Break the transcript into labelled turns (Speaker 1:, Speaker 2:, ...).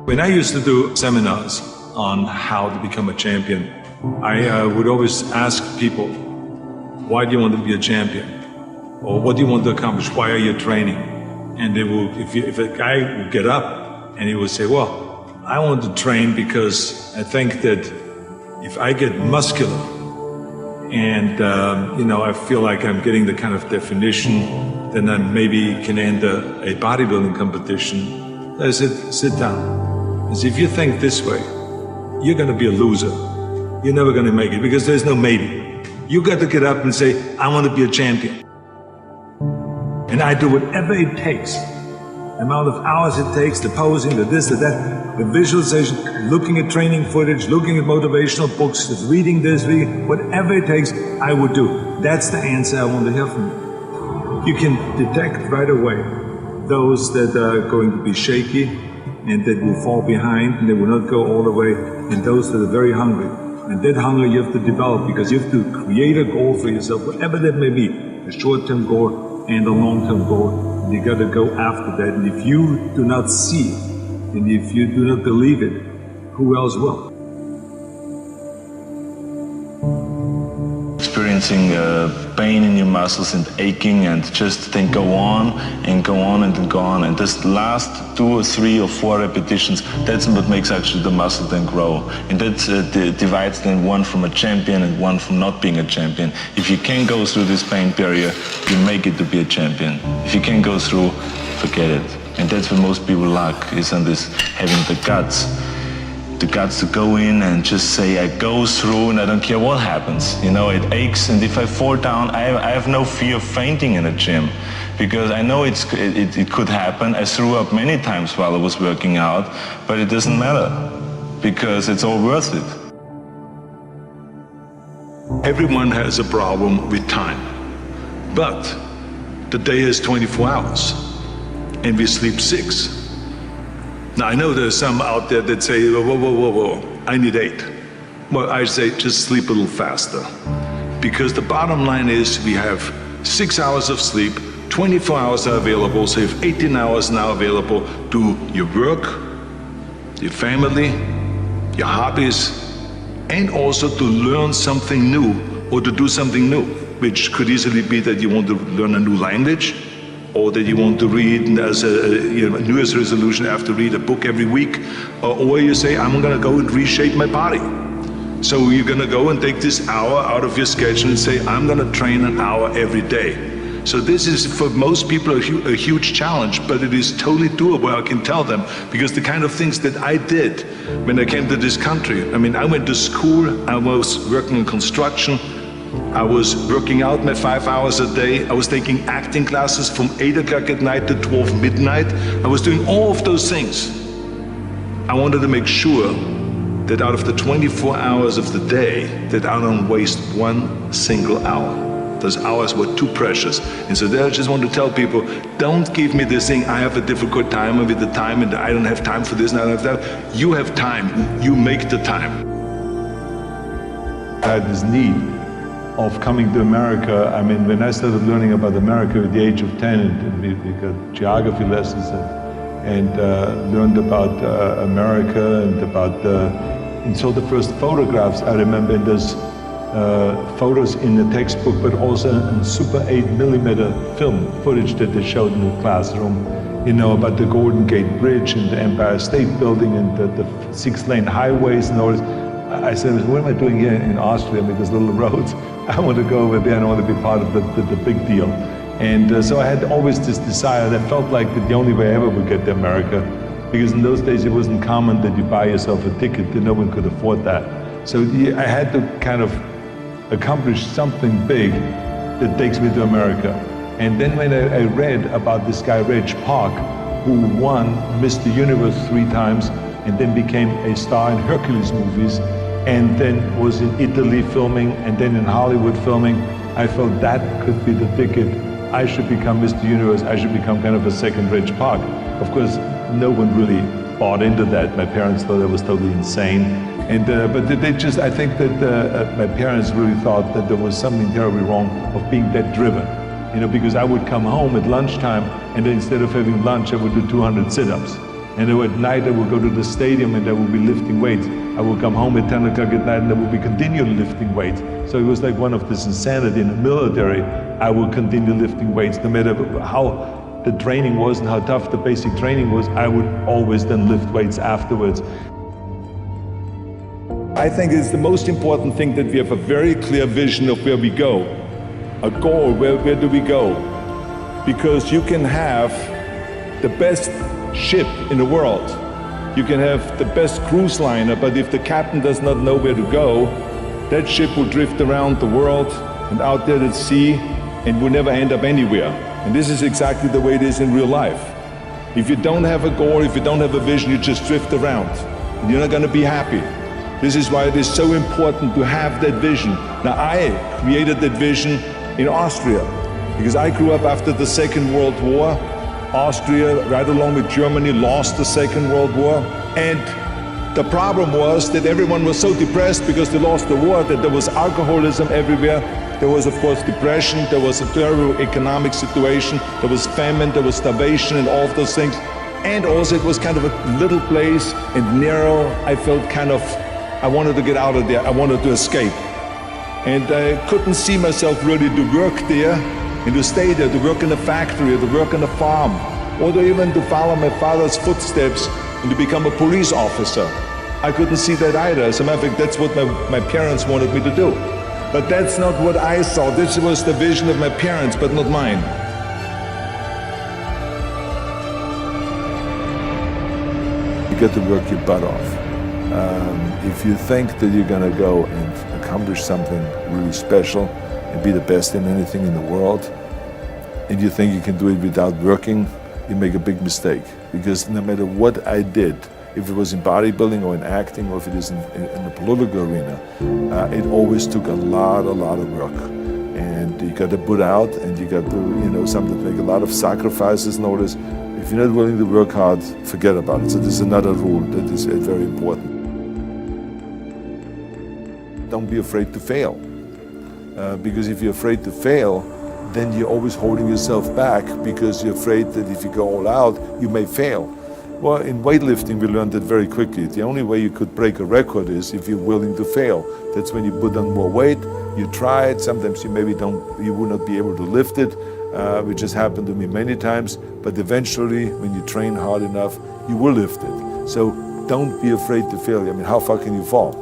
Speaker 1: When I used to do seminars on how to become a champion, I would always ask people, why do you want to be a champion? Or what do you want to accomplish? Why are you training? And they will, if a guy would get up and he would say, well, I want to train because I think that if I get muscular and, I feel like I'm getting the kind of definition, then I maybe can enter a bodybuilding competition. I said, sit down. I said, if you think this way, you're going to be a loser. You're never going to make it because there's no maybe. You got to get up and say, I want to be a champion. And I do whatever it takes. The amount of hours it takes, the posing, the this, the that, the visualization, looking at training footage, looking at motivational books, reading this, whatever it takes, I would do. That's the answer I want to hear from you. You can detect right away those that are going to be shaky and that will fall behind and they will not go all the way, and those that are very hungry. And that hunger you have to develop because you have to create a goal for yourself, whatever that may be, a short-term goal and a long-term goal. And you got to go after that. And if you do not see it, and if you do not believe it, who else will?
Speaker 2: Experiencing pain in your muscles and aching and just then go on and go on and then go on, and this last 2 or 3 or 4 repetitions, that's what makes actually the muscle then grow, and that divides then one from a champion and one from not being a champion. If you can go through this pain barrier, you make it to be a champion. If you can't go through, forget it. And that's what most people lack, is on this having the guts to go in and just say, I go through and I don't care what happens. It aches, and if I fall down, I have no fear of fainting in a gym because I know it could happen. I threw up many times while I was working out, but it doesn't matter because it's all worth it.
Speaker 1: Everyone has a problem with time, but the day has 24 hours and we sleep 6. Now, I know there's some out there that say, whoa, I need 8. Well, I say just sleep a little faster. Because the bottom line is we have 6 hours of sleep, 24 hours are available, so you have 18 hours now available to your work, your family, your hobbies, and also to learn something new or to do something new, which could easily be that you want to learn a new language, or that you want to read as a New Year's resolution, I have to read a book every week, or you say, I'm going to go and reshape my body. So you're going to go and take this hour out of your schedule and say, I'm going to train an hour every day. So this is, for most people, a huge challenge, but it is totally doable, I can tell them, because the kind of things that I did when I came to this country, I went to school, I was working in construction, I was working out my 5 hours a day. I was taking acting classes from 8 o'clock at night to 12 midnight. I was doing all of those things. I wanted to make sure that out of the 24 hours of the day, that I don't waste one single hour. Those hours were too precious. And so there I just want to tell people, don't give me this thing, I have a difficult time with the time and I don't have time for this and I don't have that. You have time, you make the time.
Speaker 3: I had this need of coming to America. When I started learning about America at the age of 10, and we got geography lessons and learned about America and saw the first photographs. I remember in those photos in the textbook, but also in Super 8mm film footage that they showed in the classroom, about the Golden Gate Bridge and the Empire State Building and the 6-lane highways and all this. I said, what am I doing here in Austria with these little roads? I want to go over there and I want to be part of the big deal. And so I had always this desire, and I felt like that the only way I ever would get to America, because in those days it wasn't common that you buy yourself a ticket, that no one could afford that. So I had to kind of accomplish something big that takes me to America. And then when I read about this guy, Reg Park, who won Mr. Universe 3 times and then became a star in Hercules movies, and then was in Italy filming, and then in Hollywood filming, I felt that could be the ticket. I should become Mr. Universe, I should become kind of a second Reg Park. Of course, no one really bought into that. My parents thought I was totally insane. But I think that my parents really thought that there was something terribly wrong of being that driven. Because I would come home at lunchtime, and then instead of having lunch, I would do 200 sit-ups. And then at night I would go to the stadium and I would be lifting weights. I would come home at 10 o'clock at night and I would be continually lifting weights. So it was like one of this insanity in the military. I would continue lifting weights no matter how the training was and how tough the basic training was. I would always then lift weights afterwards.
Speaker 4: I think it's the most important thing that we have a very clear vision of where we go. A goal, where do we go? Because you can have the best ship in the world. You can have the best cruise liner, but if the captain does not know where to go, that ship will drift around the world and out there at sea and will never end up anywhere. And this is exactly the way it is in real life. If you don't have a goal, if you don't have a vision, you just drift around and you're not going to be happy. This is why it is so important to have that vision. Now, I created that vision in Austria because I grew up after the Second World War. Austria, right along with Germany, lost the Second World War. And the problem was that everyone was so depressed because they lost the war that there was alcoholism everywhere. There was, of course, depression. There was a terrible economic situation. There was famine. There was starvation and all of those things. And also it was kind of a little place and narrow. I felt I wanted to get out of there. I wanted to escape. And I couldn't see myself really to work there and to stay there, to work in a factory, or to work on a farm, or to even to follow my father's footsteps and to become a police officer. I couldn't see that either. As a matter of fact, that's what my parents wanted me to do. But that's not what I saw. This was the vision of my parents, but not mine.
Speaker 3: You got to work your butt off. If you think that you're going to go and accomplish something really special and be the best in anything in the world, and you think you can do it without working, you make a big mistake. Because no matter what I did, if it was in bodybuilding or in acting or if it is in the political arena, it always took a lot of work. And you got to put out and you got to, something make a lot of sacrifices and all this. If you're not willing to work hard, forget about it. So this is another rule that is very important. Don't be afraid to fail. Because if you're afraid to fail, then you're always holding yourself back because you're afraid that if you go all out, you may fail. Well, in weightlifting, we learned that very quickly. The only way you could break a record is if you're willing to fail. That's when you put on more weight, you try it, sometimes you will not be able to lift it, which has happened to me many times, but eventually, when you train hard enough, you will lift it. So don't be afraid to fail. I mean, how far can you fall?